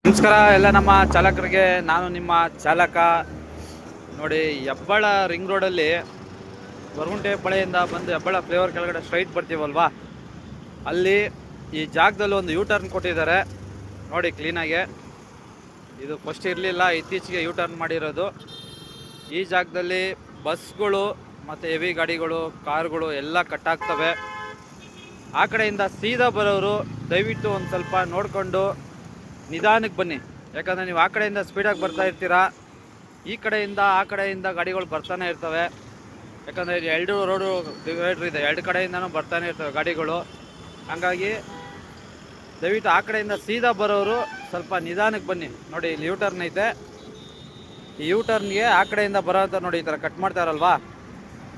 ನಮಸ್ಕಾರ ಎಲ್ಲ ನಮ್ಮ ಚಾಲಕರಿಗೆ. ನಾನು ನಿಮ್ಮ ಚಾಲಕ. ನೋಡಿ, ಹೆಬ್ಬಾಳ ರಿಂಗ್ ರೋಡಲ್ಲಿ ಗೊರಗುಂಟೆ ಬಳೆಯಿಂದ ಬಂದು ಹೆಬ್ಬಾಳ ಫ್ಲೇವರ್ ಕೆಳಗಡೆ ಸ್ಟ್ರೈಟ್ ಬರ್ತೀವಲ್ವಾ, ಅಲ್ಲಿ ಈ ಜಾಗದಲ್ಲಿ ಒಂದು ಯೂ ಟರ್ನ್ ಕೊಟ್ಟಿದ್ದಾರೆ ನೋಡಿ ಕ್ಲೀನಾಗೆ. ಇದು ಫಸ್ಟ್ ಇರಲಿಲ್ಲ, ಇತ್ತೀಚೆಗೆ ಯೂ ಟರ್ನ್ ಮಾಡಿರೋದು. ಈ ಜಾಗದಲ್ಲಿ ಬಸ್ಗಳು ಮತ್ತು ಹೆವಿ ಗಾಡಿಗಳು, ಕಾರ್ಗಳು ಎಲ್ಲ ಕಟ್ಟಾಗ್ತವೆ. ಆ ಕಡೆಯಿಂದ ಸೀದಾ ಬರೋರು ದಯವಿಟ್ಟು ಒಂದು ಸ್ವಲ್ಪ ನೋಡಿಕೊಂಡು ನಿಧಾನಕ್ಕೆ ಬನ್ನಿ. ಯಾಕಂದರೆ ನೀವು ಆ ಕಡೆಯಿಂದ ಸ್ಪೀಡಾಗಿ ಬರ್ತಾ ಇರ್ತೀರಾ, ಈ ಕಡೆಯಿಂದ ಆ ಕಡೆಯಿಂದ ಗಾಡಿಗಳು ಬರ್ತಾನೆ ಇರ್ತವೆ. ಯಾಕಂದರೆ ಎರಡು ರೋಡು ಡಿವೈಡ್ರ್ ಇದೆ, ಎರಡು ಕಡೆಯಿಂದನೂ ಬರ್ತಾನೆ ಇರ್ತವೆ ಗಾಡಿಗಳು. ಹಾಗಾಗಿ ದಯವಿಟ್ಟು ಆ ಕಡೆಯಿಂದ ಸೀದಾ ಬರೋರು ಸ್ವಲ್ಪ ನಿಧಾನಕ್ಕೆ ಬನ್ನಿ. ನೋಡಿ, ಇಲ್ಲಿ ಯೂ ಟರ್ನ್ ಐತೆ. ಈ ಯೂ ಟರ್ನ್ಗೆ ಆ ಕಡೆಯಿಂದ ಬರೋ ಅಂತ ನೋಡಿ, ಈ ಥರ ಕಟ್ ಮಾಡ್ತಾರಲ್ವಾ,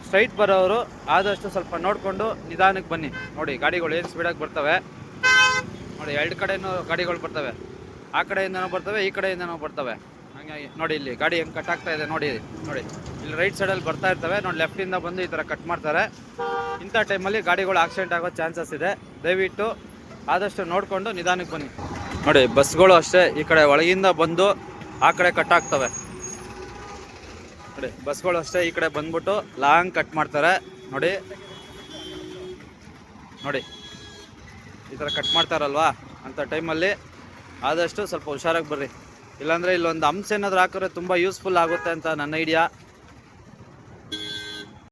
ಸ್ಟ್ರೈಟ್ ಬರೋರು ಆದಷ್ಟು ಸ್ವಲ್ಪ ನೋಡಿಕೊಂಡು ನಿಧಾನಕ್ಕೆ ಬನ್ನಿ. ನೋಡಿ, ಗಾಡಿಗಳು ಏನು ಸ್ಪೀಡಾಗಿ ಬರ್ತವೆ ನೋಡಿ, ಎರಡು ಕಡೆಯೂ ಗಾಡಿಗಳು ಬರ್ತವೆ. ಆ ಕಡೆಯಿಂದನೂ ಬರ್ತವೆ, ಈ ಕಡೆಯಿಂದನೂ ಬರ್ತವೆ. ಹಾಗಾಗಿ ನೋಡಿ, ಇಲ್ಲಿ ಗಾಡಿ ಹೆಂಗೆ ಕಟ್ ಆಗ್ತಾ ಇದೆ ನೋಡಿ. ಇಲ್ಲಿ ರೈಟ್ ಸೈಡಲ್ಲಿ ಬರ್ತಾ ಇರ್ತವೆ ನೋಡಿ, ಲೆಫ್ಟಿಂದ ಬಂದು ಈ ಥರ ಕಟ್ ಮಾಡ್ತಾರೆ. ಇಂಥ ಟೈಮಲ್ಲಿ ಗಾಡಿಗಳು ಆಕ್ಸಿಡೆಂಟ್ ಆಗೋ ಚಾನ್ಸಸ್ ಇದೆ. ದಯವಿಟ್ಟು ಆದಷ್ಟು ನೋಡಿಕೊಂಡು ನಿಧಾನಕ್ಕೆ ಬನ್ನಿ. ನೋಡಿ, ಬಸ್ಗಳು ಅಷ್ಟೇ ಈ ಕಡೆ ಒಳಗಿಂದ ಬಂದು ಆ ಕಡೆ ಕಟ್ ಆಗ್ತವೆ. ನೋಡಿ, ಬಸ್ಗಳು ಅಷ್ಟೇ ಈ ಕಡೆ ಬಂದ್ಬಿಟ್ಟು ಲಾಂಗ್ ಕಟ್ ಮಾಡ್ತಾರೆ. ನೋಡಿ ನೋಡಿ ಈ ಥರ ಕಟ್ ಮಾಡ್ತಾರಲ್ವಾ, ಅಂಥ ಟೈಮಲ್ಲಿ ಆದಷ್ಟು ಸ್ವಲ್ಪ ಹುಷಾರಾಗಿ ಬರ್ರಿ. ಇಲ್ಲಾಂದರೆ ಇಲ್ಲೊಂದು ಹಂಪ್ಸ್ ಏನಾದರೂ ಹಾಕಿದ್ರೆ ತುಂಬ ಯೂಸ್ಫುಲ್ ಆಗುತ್ತೆ ಅಂತ ನನ್ನ ಐಡಿಯಾ.